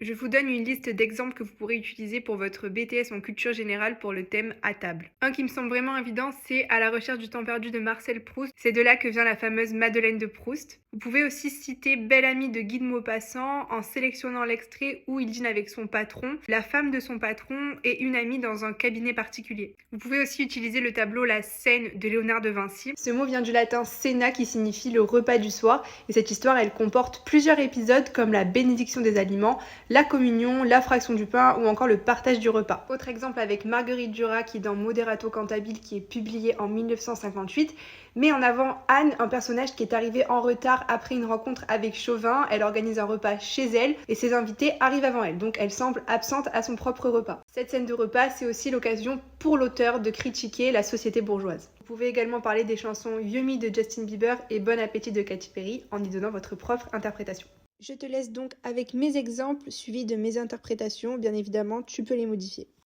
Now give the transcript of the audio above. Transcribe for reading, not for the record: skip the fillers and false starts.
Je vous donne une liste d'exemples que vous pourrez utiliser pour votre BTS en culture générale pour le thème à table. Un qui me semble vraiment évident, c'est À la recherche du temps perdu de Marcel Proust. C'est de là que vient la fameuse Madeleine de Proust. Vous pouvez aussi citer Belle amie de Guy de Maupassant en sélectionnant l'extrait où il dîne avec son patron, la femme de son patron et une amie dans un cabinet particulier. Vous pouvez aussi utiliser le tableau La Scène de Léonard de Vinci. Ce mot vient du latin cena qui signifie le repas du soir et cette histoire elle comporte plusieurs épisodes comme la bénédiction des aliments, la communion, la fraction du pain ou encore le partage du repas. Autre exemple avec Marguerite Duras qui dans Moderato Cantabile qui est publié en 1958 met en avant Anne, un personnage qui est arrivé en retard après une rencontre avec Chauvin. Elle organise un repas chez elle et ses invités arrivent avant elle, donc elle semble absente à son propre repas. Cette scène de repas, c'est aussi l'occasion pour l'auteur de critiquer la société bourgeoise. Vous pouvez également parler des chansons Yummy de Justin Bieber et Bon appétit de Katy Perry en y donnant votre propre interprétation. Je te laisse donc avec mes exemples suivis de mes interprétations. Bien évidemment, tu peux les modifier.